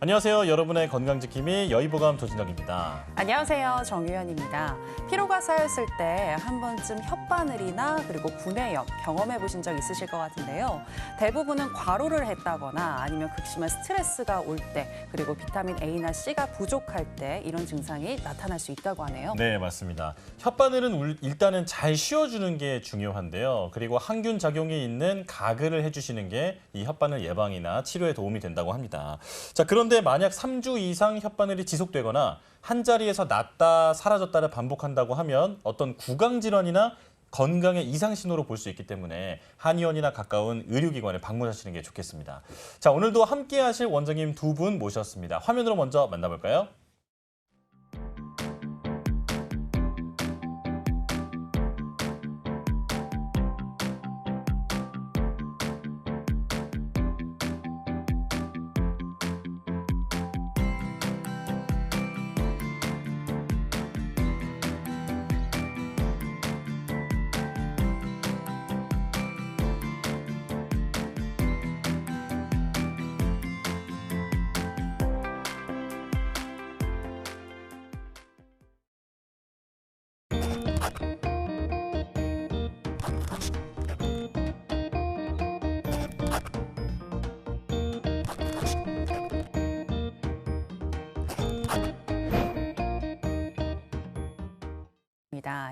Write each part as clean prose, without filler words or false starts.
안녕하세요. 여러분의 건강지킴이 여의보감 조진혁입니다. 안녕하세요. 정유현입니다. 피로가 쌓였을 때 한 번쯤 혓바늘이나 그리고 구내염 경험해 보신 적 있으실 것 같은데요. 대부분은 과로를 했다거나 아니면 극심한 스트레스가 올 때 그리고 비타민 A나 C가 부족할 때 이런 증상이 나타날 수 있다고 하네요. 네, 맞습니다. 혓바늘은 일단은 잘 씌워주는 게 중요한데요. 그리고 항균 작용이 있는 가글을 해주시는 게 이 혓바늘 예방이나 치료에 도움이 된다고 합니다. 자, 그런데 만약 3주 이상 혓바늘이 지속되거나 한 자리에서 났다 사라졌다를 반복한다고 하면 어떤 구강 질환이나 건강의 이상 신호로 볼 수 있기 때문에 한의원이나 가까운 의료기관에 방문하시는 게 좋겠습니다. 자, 오늘도 함께 하실 원장님 두 분 모셨습니다. 화면으로 먼저 만나볼까요?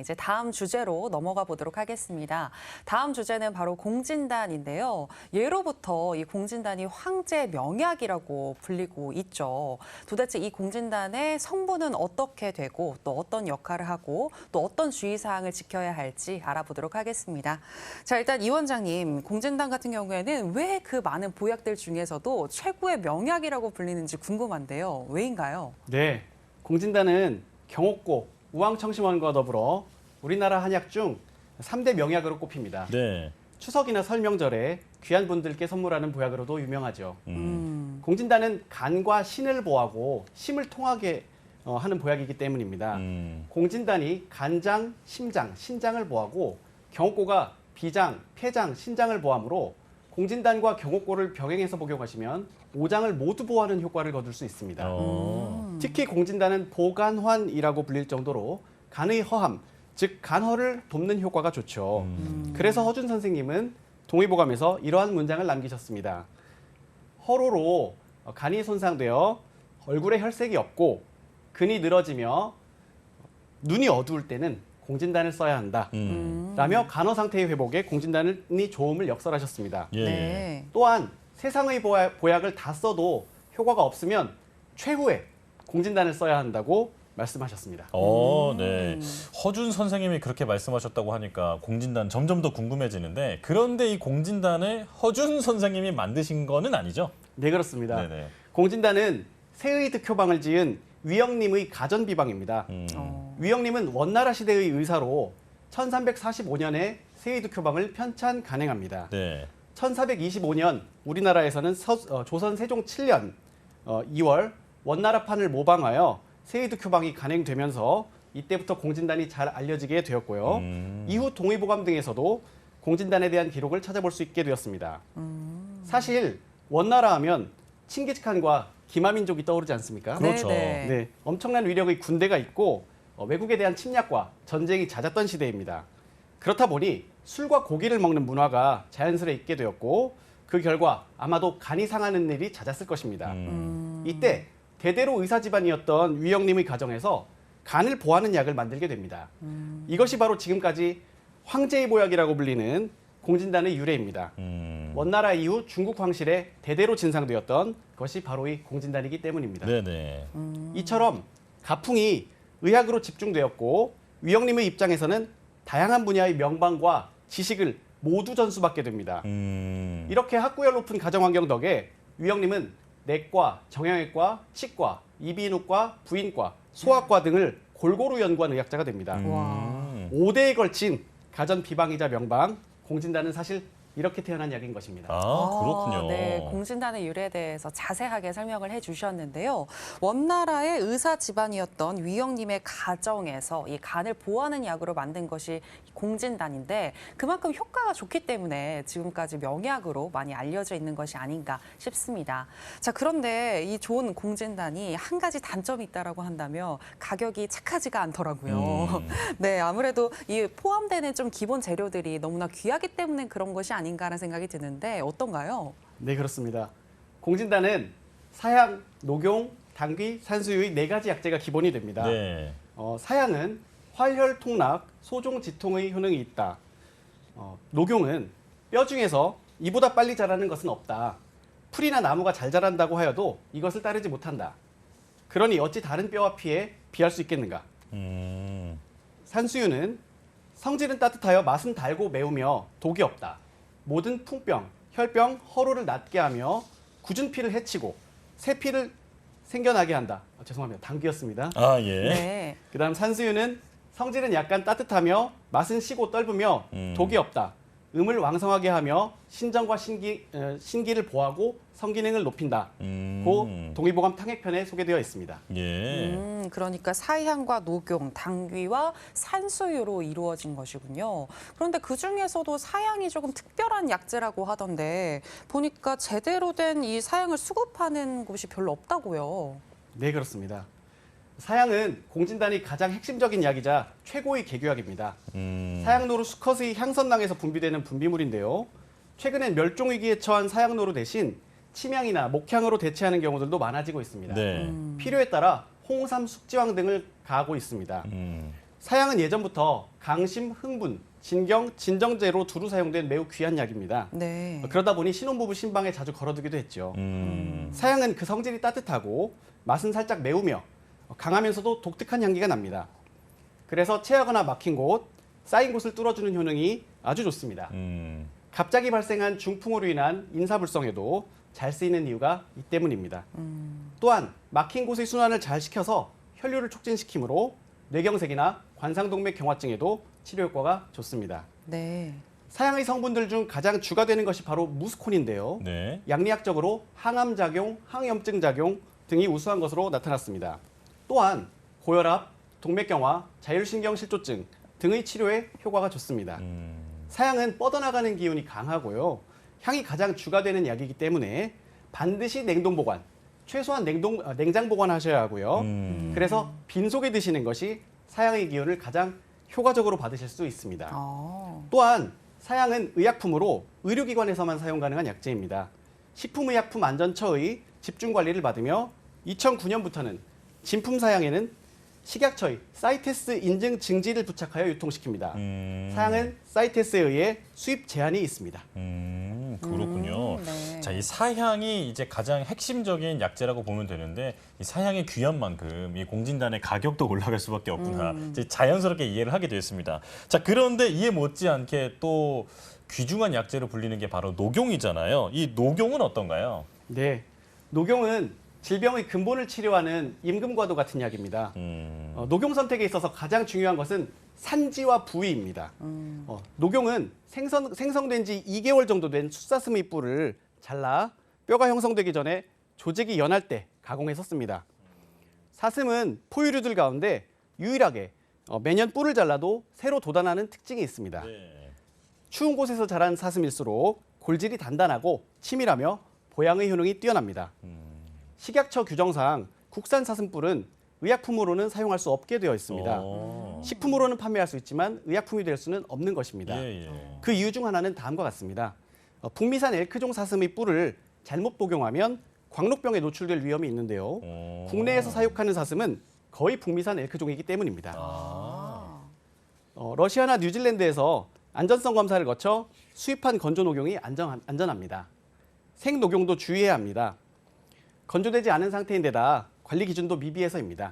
이제 다음 주제로 넘어가 보도록 하겠습니다. 다음 주제는 바로 공진단인데요. 예로부터 이 공진단이 황제 명약이라고 불리고 있죠. 도대체 이 공진단의 성분은 어떻게 되고 또 어떤 역할을 하고 또 어떤 주의사항을 지켜야 할지 알아보도록 하겠습니다. 자, 일단 이 원장님, 공진단 같은 경우에는 왜 그 많은 보약들 중에서도 최고의 명약이라고 불리는지 궁금한데요. 왜인가요? 네, 공진단은 경옥고, 우황청심원과 더불어 우리나라 한약 중 3대 명약으로 꼽힙니다. 네. 추석이나 설 명절에 귀한 분들께 선물하는 보약으로도 유명하죠. 공진단은 간과 신을 보하고 심을 통하게 하는 보약이기 때문입니다. 공진단이 간장, 심장, 신장을 보하고 경옥고가 비장, 폐장, 신장을 보하므로 공진단과 경옥고를 병행해서 복용하시면 오장을 모두 보호하는 효과를 거둘 수 있습니다. 특히 공진단은 보간환이라고 불릴 정도로 간의 허함, 즉 간허를 돕는 효과가 좋죠. 그래서 허준 선생님은 동의보감에서 이러한 문장을 남기셨습니다. 허로로 간이 손상되어 얼굴에 혈색이 없고 근이 늘어지며 눈이 어두울 때는 공진단을 써야 한다. 라며 간허 상태의 회복에 공진단이 좋음을 역설하셨습니다. 예. 네. 또한 세상의 보약을 다 써도 효과가 없으면 최후에 공진단을 써야 한다고 말씀하셨습니다. 네. 허준 선생님이 그렇게 말씀하셨다고 하니까 공진단 점점 더 궁금해지는데 그런데 이 공진단을 허준 선생님이 만드신 거는 아니죠? 네, 그렇습니다. 네네. 공진단은 새의 득효방을 지은 위영님의 가전비방입니다. 위영님은 원나라 시대의 의사로 1345년에 새의 득효방을 편찬 간행합니다. 네. 1425년 우리나라에서는 조선 세종 7년 2월 원나라판을 모방하여 세이득효방이 간행되면서 이때부터 공진단이 잘 알려지게 되었고요. 이후 동의보감 등에서도 공진단에 대한 기록을 찾아볼 수 있게 되었습니다. 사실 원나라 하면 칭기즈칸과 기마민족이 떠오르지 않습니까? 그렇죠. 네, 엄청난 위력의 군대가 있고 외국에 대한 침략과 전쟁이 잦았던 시대입니다. 그렇다 보니 술과 고기를 먹는 문화가 자연스레 있게 되었고 그 결과 아마도 간이 상하는 일이 잦았을 것입니다. 이때 대대로 의사 집안이었던 위영님의 가정에서 간을 보하는 약을 만들게 됩니다. 이것이 바로 지금까지 황제의 보약이라고 불리는 공진단의 유래입니다. 원나라 이후 중국 황실에 대대로 진상되었던 것이 바로 이 공진단이기 때문입니다. 네네. 이처럼 가풍이 의학으로 집중되었고 위영님의 입장에서는 다양한 분야의 명방과 지식을 모두 전수받게 됩니다. 이렇게 학구열 높은 가정환경 덕에 위영님은 내과, 정형외과, 치과, 이비인후과, 부인과, 소아과 등을 골고루 연구한 의학자가 됩니다. 와. 5대에 걸친 가전 비방이자 명방, 공진단은 사실 이렇게 태어난 약인 것입니다. 아, 그렇군요. 네, 공진단의 유래에 대해서 자세하게 설명을 해주셨는데요. 원나라의 의사 집안이었던 위영님의 가정에서 이 간을 보호하는 약으로 만든 것이 공진단인데 그만큼 효과가 좋기 때문에 지금까지 명약으로 많이 알려져 있는 것이 아닌가 싶습니다. 자, 그런데 이 좋은 공진단이 한 가지 단점이 있다라고 한다면 가격이 착하지가 않더라고요. 네, 아무래도 이 포함되는 좀 기본 재료들이 너무나 귀하기 때문에 그런 것이 아닌가라는 생각이 드는데 어떤가요? 네, 그렇습니다. 공진단은 사양, 녹용, 당귀, 산수유의 4가지 약재가 기본이 됩니다. 네. 사양은 활혈, 통락, 소종, 지통의 효능이 있다. 녹용은 뼈 중에서 이보다 빨리 자라는 것은 없다. 풀이나 나무가 잘 자란다고 하여도 이것을 따르지 못한다. 그러니 어찌 다른 뼈와 피에 비할 수 있겠는가? 산수유는 성질은 따뜻하여 맛은 달고 매우며 독이 없다. 모든 풍병, 혈병, 허로를 낫게 하며 굳은 피를 해치고 새 피를 생겨나게 한다. 죄송합니다. 당귀였습니다. 아, 예. 네. 그다음 산수유는 성질은 약간 따뜻하며 맛은 시고 떫으며 독이 없다. 음을 왕성하게 하며 신정과 신기를 보하고 성기능을 높인다. 고 동의보감 탕액편에 소개되어 있습니다. 예. 그러니까 사향과 녹용, 당귀와 산수유로 이루어진 것이군요. 그런데 그중에서도 사향이 조금 특별한 약재라고 하던데 보니까 제대로 된 이 사향을 수급하는 곳이 별로 없다고요. 네, 그렇습니다. 사양은 공진단의 가장 핵심적인 약이자 최고의 개규약입니다. 사양노루 수컷의 향선낭에서 분비되는 분비물인데요. 최근엔 멸종위기에 처한 사양노루 대신 침향이나 목향으로 대체하는 경우들도 많아지고 있습니다. 네. 필요에 따라 홍삼, 숙지황 등을 가하고 있습니다. 사양은 예전부터 강심, 흥분, 진경, 진정제로 두루 사용된 매우 귀한 약입니다. 네. 그러다 보니 신혼부부 신방에 자주 걸어두기도 했죠. 사양은 그 성질이 따뜻하고 맛은 살짝 매우며 강하면서도 독특한 향기가 납니다. 그래서 체하거나 막힌 곳, 쌓인 곳을 뚫어주는 효능이 아주 좋습니다. 갑자기 발생한 중풍으로 인한 인사불성에도 잘 쓰이는 이유가 이 때문입니다. 또한 막힌 곳의 순환을 잘 시켜서 혈류를 촉진시키므로 뇌경색이나 관상동맥 경화증에도 치료 효과가 좋습니다. 네. 사양의 성분들 중 가장 주가 되는 것이 바로 무스콘인데요. 네. 양리학적으로 항암작용, 항염증 작용 등이 우수한 것으로 나타났습니다. 또한 고혈압, 동맥경화, 자율신경실조증 등의 치료에 효과가 좋습니다. 사양은 뻗어나가는 기운이 강하고요. 향이 가장 주가 되는 약이기 때문에 반드시 냉동 보관, 최소한 냉장 보관하셔야 하고요. 그래서 빈속에 드시는 것이 사양의 기운을 가장 효과적으로 받으실 수 있습니다. 또한 사양은 의약품으로 의료기관에서만 사용 가능한 약재입니다. 식품의약품안전처의 집중관리를 받으며 2009년부터는 진품 사양에는 식약처의 사이테스 인증 증지를 부착하여 유통시킵니다. 사양은 사이테스에 의해 수입 제한이 있습니다. 그렇군요. 네. 자, 이 사향이 이제 가장 핵심적인 약재라고 보면 되는데 이 사향이 귀한 만큼 이 공진단의 가격도 올라갈 수밖에 없구나. 이제 자연스럽게 이해를 하게 됐습니다. 자, 그런데 이에 못지않게 또 귀중한 약재로 불리는 게 바로 녹용이잖아요. 이 녹용은 어떤가요? 네, 녹용은 질병의 근본을 치료하는 임금과도 같은 약입니다. 녹용 선택에 있어서 가장 중요한 것은 산지와 부위입니다. 녹용은 생성된 지 2개월 정도 된 숫사슴의 뿔을 잘라 뼈가 형성되기 전에 조직이 연할 때 가공해서 씁니다. 사슴은 포유류들 가운데 유일하게 매년 뿔을 잘라도 새로 돋아나는 특징이 있습니다. 네. 추운 곳에서 자란 사슴일수록 골질이 단단하고 치밀하며 보양의 효능이 뛰어납니다. 식약처 규정상 국산 사슴뿔은 의약품으로는 사용할 수 없게 되어 있습니다. 식품으로는 판매할 수 있지만 의약품이 될 수는 없는 것입니다. 예, 예. 그 이유 중 하나는 다음과 같습니다. 북미산 엘크종 사슴의 뿔을 잘못 복용하면 광록병에 노출될 위험이 있는데요. 국내에서 사육하는 사슴은 거의 북미산 엘크종이기 때문입니다. 러시아나 뉴질랜드에서 안전성 검사를 거쳐 수입한 건조 녹용이 안전합니다. 생녹용도 주의해야 합니다. 건조되지 않은 상태인데다 관리 기준도 미비해서입니다.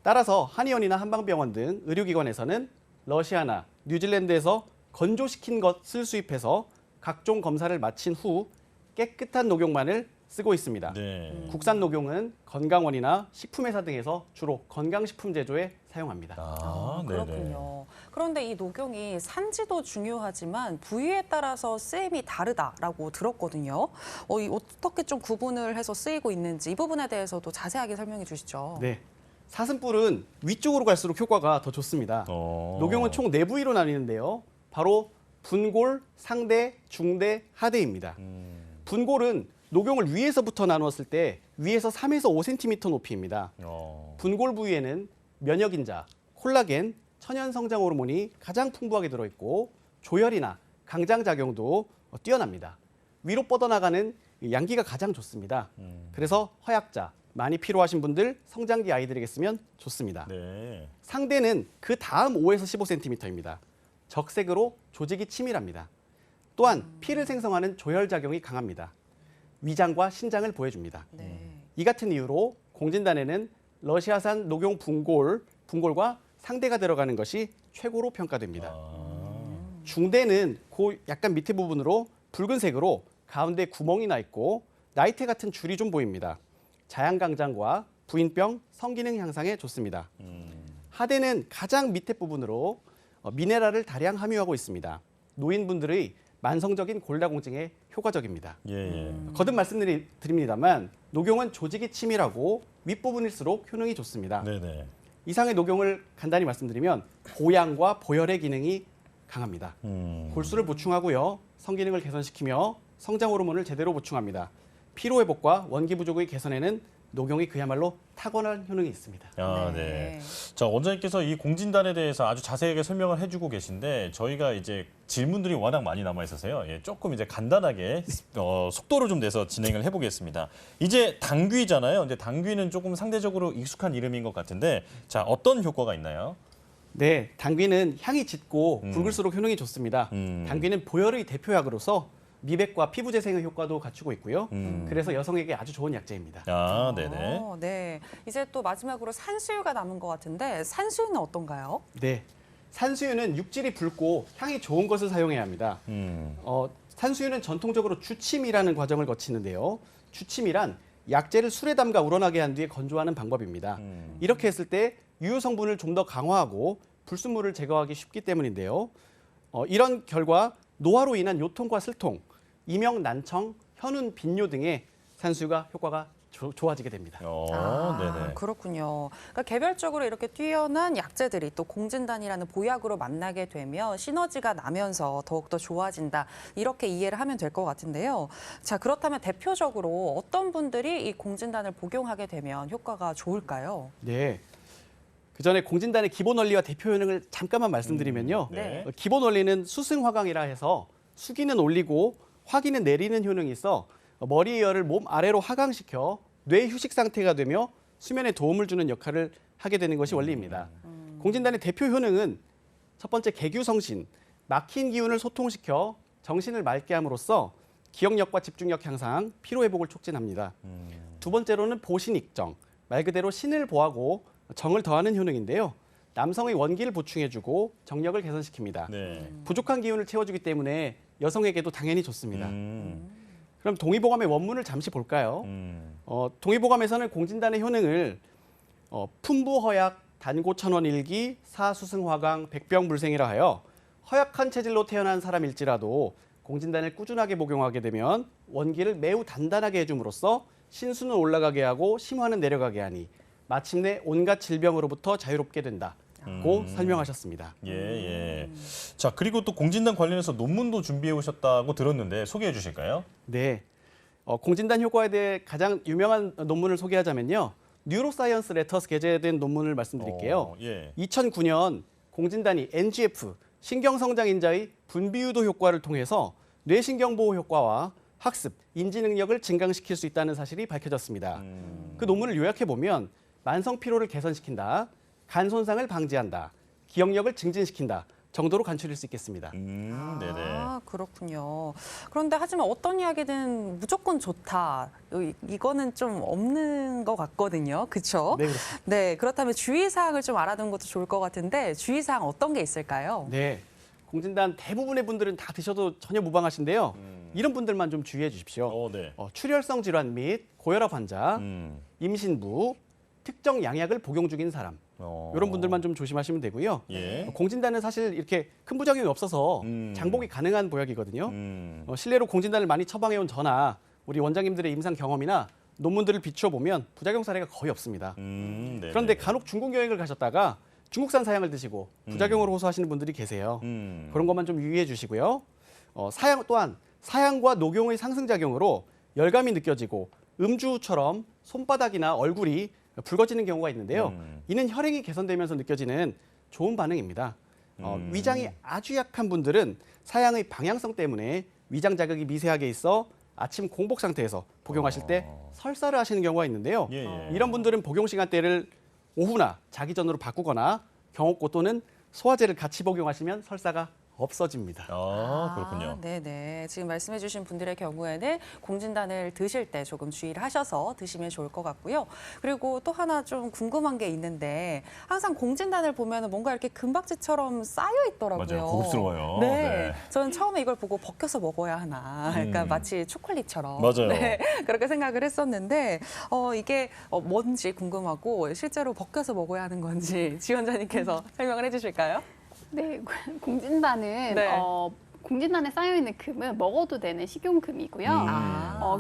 따라서 한의원이나 한방병원 등 의료기관에서는 러시아나 뉴질랜드에서 건조시킨 것을 수입해서 각종 검사를 마친 후 깨끗한 녹용만을 쓰고 있습니다. 네. 국산 녹용은 건강원이나 식품회사 등에서 주로 건강식품 제조에 사용합니다. 아, 네네. 그렇군요. 그런데 이 녹용이 산지도 중요하지만 부위에 따라서 쓰임이 다르다라고 들었거든요. 이 어떻게 좀 구분을 해서 쓰이고 있는지 이 부분에 대해서도 자세하게 설명해 주시죠. 네. 사슴뿔은 위쪽으로 갈수록 효과가 더 좋습니다. 녹용은 총 4부위로 나뉘는데요. 바로 분골, 상대, 중대, 하대입니다. 분골은 녹용을 위에서부터 나누었을 때 위에서 3에서 5cm 높이입니다. 분골 부위에는 면역인자, 콜라겐, 천연 성장 호르몬이 가장 풍부하게 들어있고 조혈이나 강장 작용도 뛰어납니다. 위로 뻗어나가는 양기가 가장 좋습니다. 그래서 허약자, 많이 필요하신 분들, 성장기 아이들에게 쓰면 좋습니다. 네. 상대는 그 다음 5에서 15cm입니다. 적색으로 조직이 치밀합니다. 또한 피를 생성하는 조혈 작용이 강합니다. 위장과 신장을 보여줍니다. 네. 이 같은 이유로 공진단에는 러시아산 녹용 분골과 상대가 들어가는 것이 최고로 평가됩니다. 중대는 그 약간 밑에 부분으로 붉은색으로 가운데 구멍이 나 있고 나이테 같은 줄이 좀 보입니다. 자양강장과 부인병, 성기능 향상에 좋습니다. 하대는 가장 밑에 부분으로 미네랄을 다량 함유하고 있습니다. 노인분들의 만성적인 골다공증에 효과적입니다. 예. 거듭 말씀드립니다만 녹용은 조직이 치밀하고 윗부분일수록 효능이 좋습니다. 네네. 이상의 녹용을 간단히 말씀드리면 보양과 보혈의 기능이 강합니다. 골수를 보충하고요. 성기능을 개선시키며 성장 호르몬을 제대로 보충합니다. 피로 회복과 원기 부족의 개선에는 녹용이 그야말로 타고난 효능이 있습니다. 네. 자, 원장님께서 이 공진단에 대해서 아주 자세하게 설명을 해주고 계신데 저희가 이제 질문들이 워낙 많이 남아 있어서요. 조금 이제 간단하게 속도를 좀 내서 진행을 해보겠습니다. 이제 당귀잖아요. 근데 당귀는 조금 상대적으로 익숙한 이름인 것 같은데, 자, 어떤 효과가 있나요? 네, 당귀는 향이 짙고 붉을수록 효능이 좋습니다. 당귀는 보혈의 대표약으로서 미백과 피부 재생의 효과도 갖추고 있고요. 그래서 여성에게 아주 좋은 약재입니다. 네네. 네. 이제 또 마지막으로 산수유가 남은 것 같은데 산수유는 어떤가요? 네, 산수유는 육질이 붉고 향이 좋은 것을 사용해야 합니다. 산수유는 전통적으로 주침이라는 과정을 거치는데요. 주침이란 약재를 술에 담가 우러나게 한 뒤에 건조하는 방법입니다. 이렇게 했을 때 유효 성분을 좀 더 강화하고 불순물을 제거하기 쉽기 때문인데요. 이런 결과 노화로 인한 요통과 슬통, 이명 난청, 현운 빈뇨 등의 산수유가 효과가 좋아지게 됩니다. 네네. 그렇군요. 그러니까 개별적으로 이렇게 뛰어난 약재들이 또 공진단이라는 보약으로 만나게 되면 시너지가 나면서 더욱더 좋아진다. 이렇게 이해를 하면 될 것 같은데요. 자, 그렇다면 대표적으로 어떤 분들이 이 공진단을 복용하게 되면 효과가 좋을까요? 네. 그 전에 공진단의 기본 원리와 대표 효능을 잠깐만 말씀드리면요. 네. 기본 원리는 수승화강이라 해서 수기는 올리고 화기는 내리는 효능이 있어 머리의 열을 몸 아래로 하강시켜 뇌 휴식 상태가 되며 수면에 도움을 주는 역할을 하게 되는 것이 원리입니다. 공진단의 대표 효능은 첫 번째 개규성신, 막힌 기운을 소통시켜 정신을 맑게 함으로써 기억력과 집중력 향상, 피로 회복을 촉진합니다. 두 번째로는 보신익정, 말 그대로 신을 보하고 정을 더하는 효능인데요. 남성의 원기를 보충해주고 정력을 개선시킵니다. 네. 부족한 기운을 채워주기 때문에 여성에게도 당연히 좋습니다. 그럼 동의보감의 원문을 잠시 볼까요? 동의보감에서는 공진단의 효능을 품부허약, 단고천원일기, 사수승화강, 백병불생이라 하여 허약한 체질로 태어난 사람일지라도 공진단을 꾸준하게 복용하게 되면 원기를 매우 단단하게 해줌으로써 신수는 올라가게 하고 심화는 내려가게 하니 마침내 온갖 질병으로부터 자유롭게 된다고 설명하셨습니다. 예. 자, 그리고 또 공진단 관련해서 논문도 준비해 오셨다고 들었는데 소개해 주실까요? 네. 공진단 효과에 대해 가장 유명한 논문을 소개하자면요. 뉴로사이언스 레터스 게재된 논문을 말씀드릴게요. 2009년 공진단이 NGF, 신경성장인자의 분비유도 효과를 통해서 뇌신경보호 효과와 학습, 인지 능력을 증강시킬 수 있다는 사실이 밝혀졌습니다. 그 논문을 요약해 보면 만성 피로를 개선시킨다, 간 손상을 방지한다, 기억력을 증진시킨다 정도로 간추릴 수 있겠습니다. 네네. 그렇군요. 그런데 하지만 어떤 이야기든 무조건 좋다. 이거는 좀 없는 것 같거든요. 그렇죠? 네, 그렇습니다. 네, 그렇다면 주의사항을 좀 알아두는 것도 좋을 것 같은데 주의사항 어떤 게 있을까요? 네. 공진단 대부분의 분들은 다 드셔도 전혀 무방하신데요. 이런 분들만 좀 주의해 주십시오. 네. 출혈성 질환 및 고혈압 환자, 임신부, 특정 양약을 복용 중인 사람, 이런 분들만 좀 조심하시면 되고요. 예. 공진단은 사실 이렇게 큰 부작용이 없어서 장복이 가능한 보약이거든요. 실내로 공진단을 많이 처방해온 저나 우리 원장님들의 임상 경험이나 논문들을 비추어 보면 부작용 사례가 거의 없습니다. 네네. 그런데 간혹 중국 여행을 가셨다가 중국산 사양을 드시고 부작용으로 호소하시는 분들이 계세요. 그런 것만 좀 유의해 주시고요. 사양 또한 사양과 녹용의 상승작용으로 열감이 느껴지고 음주처럼 손바닥이나 얼굴이 붉어지는 경우가 있는데요. 이는 혈행이 개선되면서 느껴지는 좋은 반응입니다. 위장이 아주 약한 분들은 사양의 방향성 때문에 위장 자극이 미세하게 있어 아침 공복 상태에서 복용하실 때 설사를 하시는 경우가 있는데요. 예, 예. 이런 분들은 복용 시간대를 오후나 자기 전으로 바꾸거나 경옥고 또는 소화제를 같이 복용하시면 설사가 없어집니다. 그렇군요. 네네. 지금 말씀해주신 분들의 경우에는 공진단을 드실 때 조금 주의를 하셔서 드시면 좋을 것 같고요. 그리고 또 하나 좀 궁금한 게 있는데 항상 공진단을 보면 뭔가 이렇게 금박지처럼 쌓여 있더라고요. 맞아요. 고급스러워요. 네. 네. 저는 처음에 이걸 보고 벗겨서 먹어야 하나. 그러니까 마치 초콜릿처럼. 맞아요. 네. 그렇게 생각을 했었는데 이게 뭔지 궁금하고 실제로 벗겨서 먹어야 하는 건지 지원자님께서 설명을 해주실까요? 네, 공진단은 네. 공진단에 쌓여 있는 금은 먹어도 되는 식용금이고요.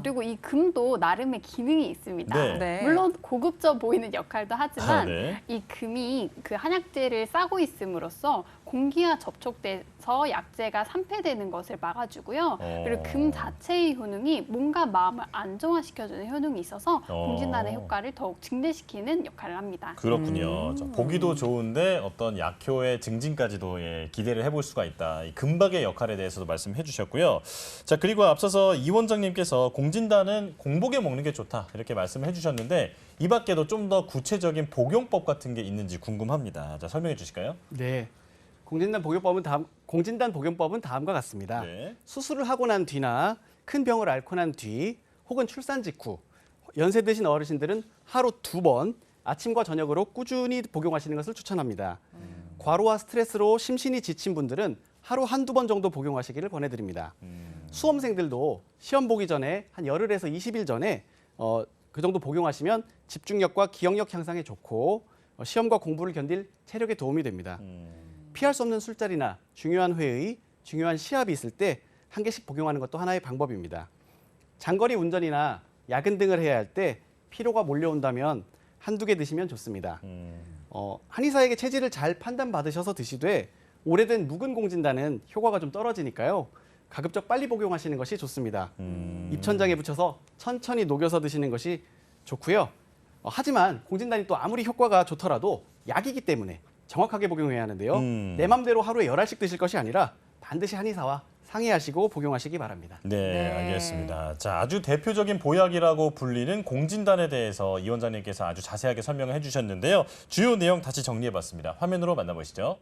그리고 이 금도 나름의 기능이 있습니다. 네. 네. 물론 고급져 보이는 역할도 하지만 네. 이 금이 그 한약재를 싸고 있음으로써 공기와 접촉돼서 약재가 산패되는 것을 막아주고요. 그리고 금 자체의 효능이 몸과 마음을 안정화시켜주는 효능이 있어서 공진단의 효과를 더욱 증대시키는 역할을 합니다. 그렇군요. 자, 보기도 좋은데 어떤 약효의 증진까지도 기대를 해볼 수가 있다. 이 금박의 역할에 대해서도 말씀해 주셨고요. 자, 그리고 앞서서 이 원장님께서 공진단은 공복에 먹는 게 좋다 이렇게 말씀을 해주셨는데 이 밖에도 좀 더 구체적인 복용법 같은 게 있는지 궁금합니다. 자, 설명해 주실까요? 네. 공진단 복용법은 다음과 같습니다. 네. 수술을 하고 난 뒤나 큰 병을 앓고 난 뒤 혹은 출산 직후 연세 드신 어르신들은 하루 2번 아침과 저녁으로 꾸준히 복용하시는 것을 추천합니다. 과로와 스트레스로 심신이 지친 분들은 하루 1~2번 정도 복용하시기를 권해드립니다. 수험생들도 시험 보기 전에 한 열흘에서 20일 전에 그 정도 복용하시면 집중력과 기억력 향상에 좋고 시험과 공부를 견딜 체력에 도움이 됩니다. 피할 수 없는 술자리나 중요한 회의, 중요한 시합이 있을 때 한 개씩 복용하는 것도 하나의 방법입니다. 장거리 운전이나 야근 등을 해야 할 때 피로가 몰려온다면 1~2개 드시면 좋습니다. 한의사에게 체질을 잘 판단받으셔서 드시되 오래된 묵은 공진단은 효과가 좀 떨어지니까요. 가급적 빨리 복용하시는 것이 좋습니다. 입천장에 붙여서 천천히 녹여서 드시는 것이 좋고요. 하지만 공진단이 또 아무리 효과가 좋더라도 약이기 때문에 정확하게 복용해야 하는데요. 내 맘대로 하루에 10알씩 드실 것이 아니라 반드시 한의사와 상의하시고 복용하시기 바랍니다. 네, 알겠습니다. 자, 아주 대표적인 보약이라고 불리는 공진단에 대해서 이 원장님께서 아주 자세하게 설명을 해주셨는데요. 주요 내용 다시 정리해봤습니다. 화면으로 만나보시죠.